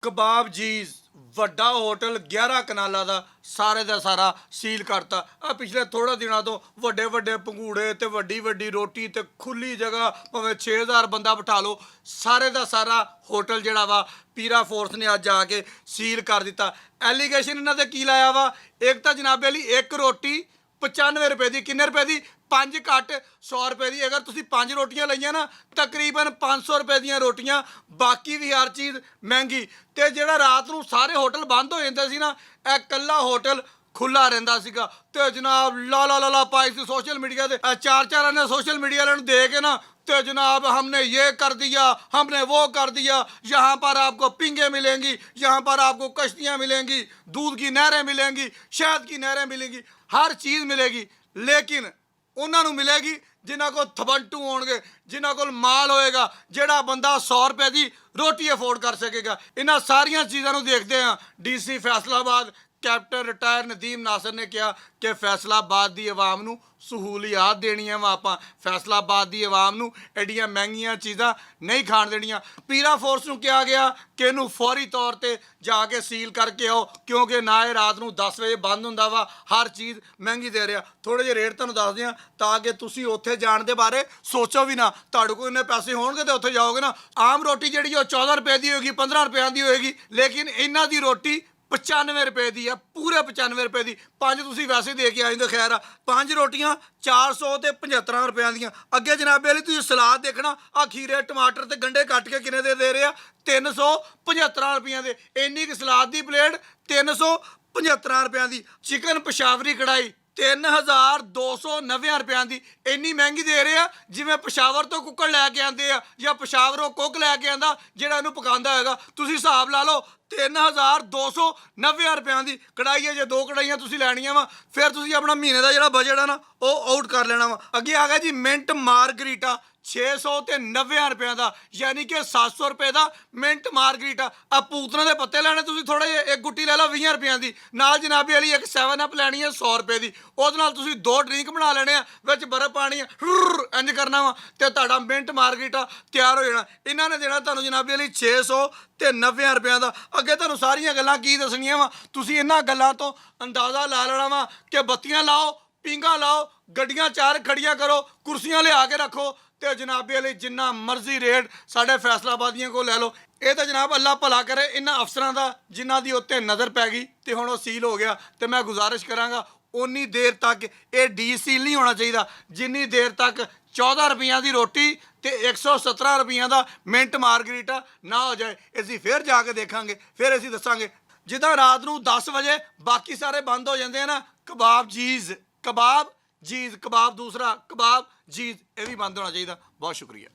ਕਬਾਬ ਜੀਜ਼ ਵੱਡਾ ਹੋਟਲ 11 ਕਨਾਲਾਂ ਦਾ ਸਾਰੇ ਦਾ ਸਾਰਾ ਸੀਲ ਕਰਤਾ। ਆ ਪਿਛਲੇ ਥੋੜਾ ਦਿਨਾਂ ਤੋਂ ਵੱਡੇ ਵੱਡੇ ਪੰਘੂੜੇ ਤੇ ਵੱਡੀ ਵੱਡੀ ਰੋਟੀ ਤੇ ਖੁੱਲੀ ਜਗ੍ਹਾ ਭਾਵੇਂ 6000 ਬੰਦਾ ਬਿਠਾ ਲਓ, ਸਾਰੇ ਦਾ ਸਾਰਾ ਹੋਟਲ ਜਿਹੜਾ ਵਾ ਪੀਰਾ ਫੋਰਸ ਨੇ ਅੱਜ ਆ ਕੇ ਸੀਲ ਕਰ ਦਿੱਤਾ। ਐਲੀਗੇਸ਼ਨ ਇਹਨਾਂ ਤੇ ਕੀ ਲਾਇਆ ਵਾ? ਇੱਕ ਤਾਂ ਜਨਾਬੇ ਲਈ ਇੱਕ ਰੋਟੀ 95 ਰੁਪਏ ਦੀ, ਕਿੰਨੇ ਰੁਪਏ ਦੀ? 5 ਘੱਟ 100 ਰੁਪਏ ਦੀ। ਅਗਰ ਤੁਸੀਂ 5 ਰੋਟੀਆਂ ਲਈਆਂ ਨਾ, ਤਕਰੀਬਨ 500 ਰੁਪਏ ਦੀਆਂ ਰੋਟੀਆਂ, ਬਾਕੀ ਵੀ ਹਰ ਚੀਜ਼ ਮਹਿੰਗੀ। ਤੇ ਜਿਹੜਾ ਰਾਤ ਨੂੰ ਸਾਰੇ ਹੋਟਲ ਬੰਦ ਹੋ ਜਾਂਦੇ ਸੀ ਨਾ, ਇਹ ਇਕੱਲਾ ਹੋਟਲ ਖੁੱਲਾ ਰਹਿੰਦਾ ਸੀਗਾ। ਤੇ ਜਨਾਬ ਲਾ ਲਾ ਲਾ ਲਾ ਪਾਈ ਸੀ ਸੋਸ਼ਲ ਮੀਡੀਆ ਤੇ, ਚਾਰ ਨੇ ਸੋਸ਼ਲ ਮੀਡੀਆ ਵਾਲਿਆਂ ਨੂੰ ਦੇ ਕੇ ਨਾ, तो जनाब हमने ये कर दिया, हमने वो कर दिया, यहाँ पर आपको पिंगे मिलेंगी, यहाँ पर आपको कश्तियाँ मिलेंगी, दूध की नहरें मिलेंगी, शहद की नहरें मिलेंगी, हर चीज़ मिलेगी। लेकिन उन्होंने मिलेगी जिन्हों को थबंटू होंगे, जिन्हों को माल होएगा, ਜਿਹੜਾ ਬੰਦਾ 100 ਰੁਪਏ ਦੀ ਰੋਟੀ ਅਫੋਰਡ ਕਰ ਸਕੇਗਾ। ਇਹਨਾਂ ਸਾਰੀਆਂ ਚੀਜ਼ਾਂ ਨੂੰ ਦੇਖਦੇ ਹਾਂ DC Faisalabad captain retire Nadeem Nasir ਨੇ ਕਿਹਾ ਕਿ ਫੈਸਲਾਬਾਦ ਦੀ ਆਵਾਮ ਨੂੰ ਸਹੂਲੀਅਤ ਦੇਣੀਆਂ ਵਾ, ਆਪਾਂ ਫੈਸਲਾਬਾਦ ਦੀ ਆਵਾਮ ਨੂੰ ਐਡੀਆਂ ਮਹਿੰਗੀਆਂ ਚੀਜ਼ਾਂ ਨਹੀਂ ਖਾਣ ਦੇਣੀਆਂ। ਪੀਰਾ ਫੋਰਸ ਨੂੰ ਕਿਹਾ ਗਿਆ ਕਿ ਇਹਨੂੰ ਫੌਰੀ ਤੌਰ ਤੇ ਜਾ ਕੇ ਸੀਲ ਕਰਕੇ ਆਓ, ਕਿਉਂਕਿ ਨਾ ਇਹ ਰਾਤ ਨੂੰ 10 ਵਜੇ ਬੰਦ ਹੁੰਦਾ ਵਾ, ਹਰ ਚੀਜ਼ ਮਹਿੰਗੀ ਦੇ ਰਿਹਾ। ਥੋੜੇ ਜਿਹੇ ਰੇਟ ਤੁਹਾਨੂੰ ਦੱਸਦੇ ਹਾਂ ਤਾਂ ਕਿ ਤੁਸੀਂ ਉੱਥੇ ਜਾਣ ਦੇ ਬਾਰੇ ਸੋਚੋ ਵੀ ਨਾ। ਤੁਹਾਡੇ ਕੋਲ ਇੰਨੇ ਪੈਸੇ ਹੋਣਗੇ ਤੇ ਉੱਥੇ ਜਾਓਗੇ ਨਾ। ਆਮ ਰੋਟੀ ਜਿਹੜੀ ਉਹ 14 ਰੁਪਏ ਦੀ ਹੋਏਗੀ, 15 ਰੁਪਏ ਦੀ ਹੋਏਗੀ, ਲੇਕਿਨ ਇਹਨਾਂ ਦੀ ਰੋਟੀ 95 ਰੁਪਏ ਦੀ ਆ, ਪੂਰੇ 95 ਰੁਪਏ ਦੀ। 5 ਤੁਸੀਂ ਵੈਸੇ ਦੇ ਕੇ ਆਏ ਤਾਂ ਖੈਰ ਆ, 5 ਰੋਟੀਆਂ 400 ਤੇ 75 ਰੁਪਏ ਦੀਆਂ। ਅੱਗੇ ਜਨਾਬੇ ਲਈ ਤੁਸੀਂ ਸਲਾਦ ਦੇਖਣਾ, ਆ ਖੀਰੇ ਟਮਾਟਰ ਤੇ ਗੰਢੇ ਕੱਟ ਕੇ ਕਿੰਨੇ ਦੇ ਰਹੇ ਆ? 375 ਰੁਪਈਆਂ ਦੇ। ਇੰਨੀ ਕਿ ਸਲਾਦ ਦੀ ਪਲੇਟ 375 ਰੁਪਈਆਂ ਦੀ। ਚਿਕਨ ਪਸ਼ਾਵਰੀ ਕੜਾਈ 3290 ਰੁਪਈਆਂ ਦੀ। ਇੰਨੀ ਮਹਿੰਗੀ ਦੇ ਰਹੇ ਆ ਜਿਵੇਂ ਪਸ਼ਾਵਰ ਤੋਂ ਕੁੱਕੜ ਲੈ ਕੇ ਆਉਂਦੇ ਆ, ਜਾਂ ਪਸ਼ਾਵਰੋਂ ਕੁੱਕ ਲੈ ਕੇ ਆਉਂਦਾ ਜਿਹੜਾ ਇਹਨੂੰ ਪਕਾਉਂਦਾ ਹੋਏਗਾ। ਤੁਸੀਂ ਹਿਸਾਬ ਲਾ ਲਓ 3290 ਰੁਪਈਆਂ ਦੀ ਕੜਾਈ ਹੈ। ਜੇ 2 ਕੜਾਈਆਂ ਤੁਸੀਂ ਲੈਣੀਆਂ ਵਾ, ਫਿਰ ਤੁਸੀਂ ਆਪਣਾ ਮਹੀਨੇ ਦਾ ਜਿਹੜਾ ਬਜਟ ਆ ਨਾ ਉਹ ਆਊਟ ਕਰ ਲੈਣਾ ਵਾ। ਅੱਗੇ ਆ ਗਿਆ ਜੀ ਮਿੰਟ ਮਾਰਗਰੀਟਾ 690 ਰੁਪਏ ਦਾ, ਯਾਨੀ ਕਿ 700 ਰੁਪਏ ਦਾ ਮਿੰਟ ਮਾਰਗਰੀਟਾ। ਆ ਪੂਤਨਾ ਦੇ ਪੱਤੇ ਲੈਣੇ ਤੁਸੀਂ ਥੋੜੇ ਜਿਹੇ, ਇੱਕ ਗੁੱਟੀ ਲੈ ਲਓ 20 ਰੁਪਏ ਦੀ। ਨਾਲ ਜਨਾਬੀ ਵਾਲੀ ਇੱਕ 7 ਅਪ ਲੈਣੀ ਹੈ 100 ਰੁਪਏ ਦੀ। ਉਹਦੇ ਨਾਲ ਤੁਸੀਂ 2 ਡਰਿੰਕ ਬਣਾ ਲੈਣੇ ਆ, ਵਿੱਚ ਬਰਫ਼ ਪਾਣੀ ਇੰਜ ਕਰਨਾ ਵਾ, ਤੇ ਤੁਹਾਡਾ ਮਿੰਟ ਮਾਰਗਰੀਟਾ ਤਿਆਰ ਹੋ ਜਾਣਾ। ਇਹਨਾਂ ਨੇ ਦੇਣਾ ਤੁਹਾਨੂੰ ਜਨਾਬੀ ਵਾਲੀ 690 ਰੁਪਏ ਦਾ। ਅੱਗੇ ਤੁਹਾਨੂੰ ਸਾਰੀਆਂ ਗੱਲਾਂ ਕੀ ਦੱਸਣੀਆਂ ਵਾ, ਤੁਸੀਂ ਇਹਨਾਂ ਗੱਲਾਂ ਤੋਂ ਅੰਦਾਜ਼ਾ ਲਾ ਲੈਣਾ ਵਾ ਕਿ ਬੱਤੀਆਂ ਲਾਓ, ਪੀਂਘਾਂ ਲਾਓ, ਗੱਡੀਆਂ 4 ਖੜੀਆਂ ਕਰੋ, ਕੁਰਸੀਆਂ ਲਿਆ ਕੇ ਰੱਖੋ, ਤੇ ਜਨਾਬੇ ਲਈ ਜਿੰਨਾ ਮਰਜ਼ੀ ਰੇਟ ਸਾਡੇ ਫੈਸਲਾਬਾਦੀਆਂ ਕੋਲ ਲੈ ਲਓ। ਇਹ ਤਾਂ ਜਨਾਬ ਅੱਲਾ ਭਲਾ ਕਰੇ ਇਹਨਾਂ ਅਫਸਰਾਂ ਦਾ ਜਿਨ੍ਹਾਂ ਦੀ ਉੱਤੇ ਨਜ਼ਰ ਪੈ ਗਈ ਤੇ ਹੁਣ ਉਹ ਸੀਲ ਹੋ ਗਿਆ। ਤੇ ਮੈਂ ਗੁਜ਼ਾਰਿਸ਼ ਕਰਾਂਗਾ ਉਨੀ ਦੇਰ ਤੱਕ ਇਹ ਡੀਸੀਲ ਨਹੀਂ ਹੋਣਾ ਚਾਹੀਦਾ ਜਿੰਨੀ ਦੇਰ ਤੱਕ 14 ਰੁਪਈਆਂ ਦੀ ਰੋਟੀ ਤੇ 117 ਰੁਪਈਆਂ ਦਾ ਮਿੰਟ ਮਾਰਗਰੀਟਾ ਨਾ ਹੋ ਜਾਏ। ਅਸੀਂ ਫਿਰ ਜਾ ਕੇ ਦੇਖਾਂਗੇ, ਫਿਰ ਅਸੀਂ ਦੱਸਾਂਗੇ। ਜਿੱਦਾਂ ਰਾਤ ਨੂੰ 10 ਵਜੇ ਬਾਕੀ ਸਾਰੇ ਬੰਦ ਹੋ ਜਾਂਦੇ ਆ ਨਾ, ਕਬਾਬ ਜੀਜ਼, ਕਬਾਬ ਜੀਜ਼, ਕਬਾਬ ਦੂਸਰਾ ਕਬਾਬ ਜੀਜ਼, ਇਹ ਵੀ ਬੰਦ ਹੋਣਾ ਚਾਹੀਦਾ। ਬਹੁਤ ਸ਼ੁਕਰੀਆ।